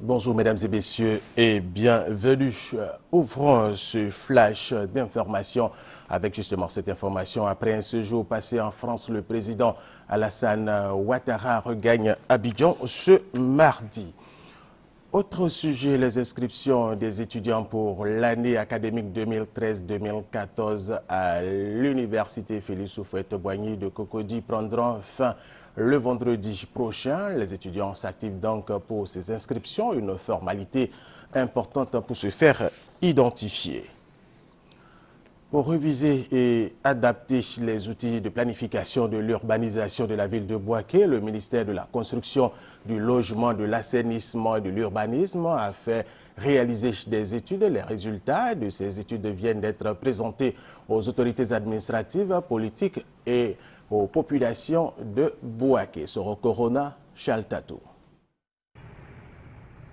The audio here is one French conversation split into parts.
Bonjour mesdames et messieurs et bienvenue. Ouvrons ce flash d'information avec justement cette information. Après un séjour passé en France, le président Alassane Ouattara regagne Abidjan ce mardi. Autre sujet, les inscriptions des étudiants pour l'année académique 2013-2014 à l'université Félix Houphouët-Boigny de Cocody prendront fin le vendredi prochain. Les étudiants s'activent donc pour ces inscriptions, une formalité importante pour se faire identifier. Pour réviser et adapter les outils de planification de l'urbanisation de la ville de Bouaké, le ministère de la Construction, du Logement, de l'Assainissement et de l'Urbanisme a fait réaliser des études. Les résultats de ces études viennent d'être présentés aux autorités administratives, politiques et aux populations de Bouaké. Soro Corona, Chaltato.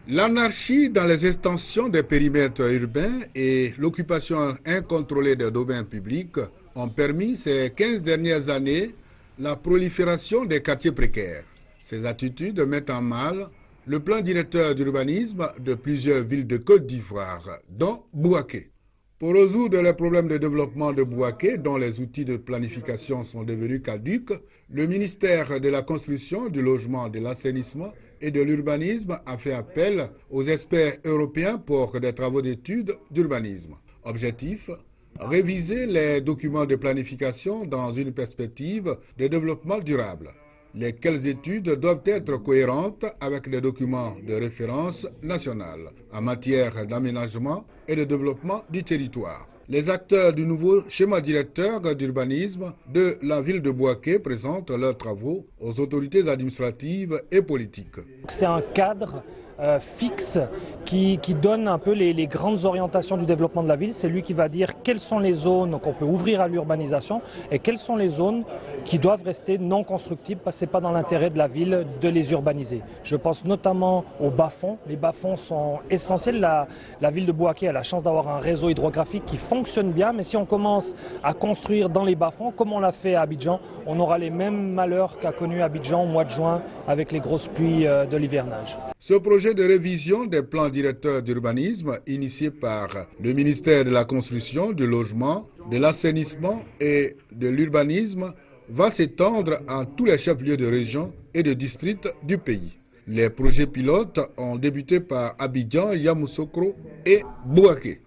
L'anarchie dans les extensions des périmètres urbains et l'occupation incontrôlée des domaines publics ont permis ces 15 dernières années la prolifération des quartiers précaires. Ces attitudes mettent en mal le plan directeur d'urbanisme de plusieurs villes de Côte d'Ivoire, dont Bouaké. Pour résoudre les problèmes de développement de Bouaké, dont les outils de planification sont devenus caducs, le ministère de la Construction, du Logement, de l'Assainissement et de l'Urbanisme a fait appel aux experts européens pour des travaux d'études d'urbanisme. Objectif : réviser les documents de planification dans une perspective de développement durable. Lesquelles études doivent être cohérentes avec les documents de référence nationale en matière d'aménagement et de développement du territoire. Les acteurs du nouveau schéma directeur d'urbanisme de la ville de Bouaké présentent leurs travaux aux autorités administratives et politiques. C'est un cadre fixe qui donne un peu les grandes orientations du développement de la ville. C'est lui qui va dire quelles sont les zones qu'on peut ouvrir à l'urbanisation et quelles sont les zones qui doivent rester non constructibles parce que ce n'est pas dans l'intérêt de la ville de les urbaniser. Je pense notamment aux bas-fonds. Les bas-fonds sont essentiels. La ville de Bouaké a la chance d'avoir un réseau hydrographique qui fonctionne bien, mais si on commence à construire dans les bas-fonds, comme on l'a fait à Abidjan, on aura les mêmes malheurs qu'a connu Abidjan au mois de juin avec les grosses pluies de l'hivernage. Ce projet de révision des plans directeurs d'urbanisme initié par le ministère de la Construction, du Logement, de l'Assainissement et de l'Urbanisme va s'étendre à tous les chefs-lieux de région et de districts du pays. Les projets pilotes ont débuté par Abidjan, Yamoussoukro et Bouaké.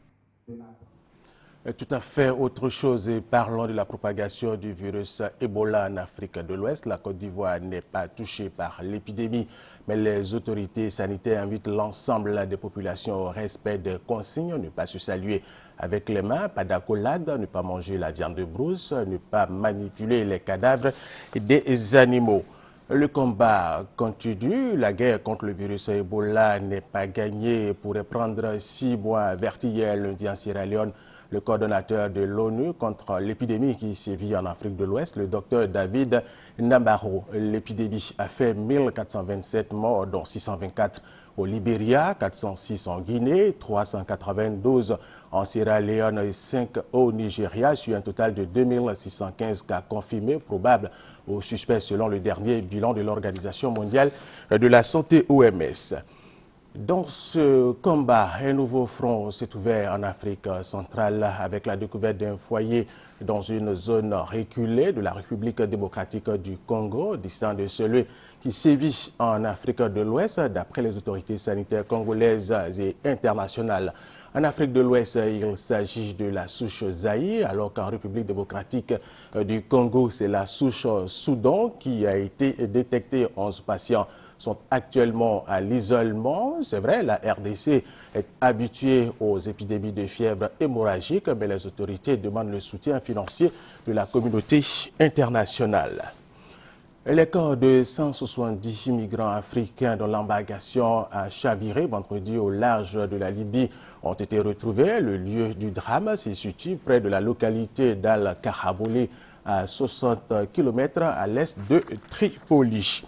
Tout à fait autre chose et parlons de la propagation du virus Ebola en Afrique de l'Ouest. La Côte d'Ivoire n'est pas touchée par l'épidémie, mais les autorités sanitaires invitent l'ensemble des populations au respect des consignes, ne pas se saluer avec les mains, pas d'accolade, ne pas manger la viande de brousse, ne pas manipuler les cadavres des animaux. Le combat continue, la guerre contre le virus Ebola n'est pas gagnée. Pourrait prendre 6 mois, averti hier lundi en Sierra Leone le coordonnateur de l'ONU contre l'épidémie qui sévit en Afrique de l'Ouest, le docteur David Nambaro. L'épidémie a fait 1427 morts, dont 624 au Libéria, 406 en Guinée, 392 en Sierra Leone et 5 au Nigeria, sur un total de 2615 cas confirmés, probables ou suspects selon le dernier bilan de l'Organisation mondiale de la santé OMS. Dans ce combat, un nouveau front s'est ouvert en Afrique centrale avec la découverte d'un foyer dans une zone reculée de la République démocratique du Congo, distant de celui qui sévit en Afrique de l'Ouest, d'après les autorités sanitaires congolaises et internationales. En Afrique de l'Ouest, il s'agit de la souche Zaïre, alors qu'en République démocratique du Congo, c'est la souche Soudan qui a été détectée. 11 patients sont actuellement à l'isolement. C'est vrai, la RDC est habituée aux épidémies de fièvre hémorragique, mais les autorités demandent le soutien financier de la communauté internationale. Les corps de 170 migrants africains dont l'embarcation a chaviré vendredi au large de la Libye ont été retrouvés. Le lieu du drame se situe près de la localité d'Al-Karabouli, à 60 km à l'est de Tripoli.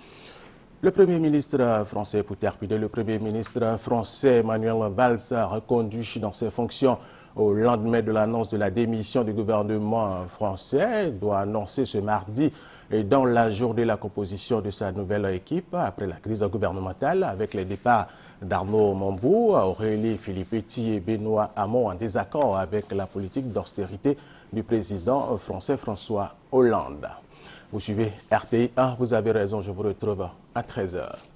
Le Premier ministre français, pour terminer, le Premier ministre français Manuel Valls a reconduit dans ses fonctions au lendemain de l'annonce de la démission du gouvernement français. Il doit annoncer ce mardi Et dans la journée, la composition de sa nouvelle équipe après la crise gouvernementale avec les départs d'Arnaud Mombou, Aurélie Filippetti et Benoît Hamon en désaccord avec la politique d'austérité du président français François Hollande. Vous suivez RTI 1, vous avez raison, je vous retrouve à 13h.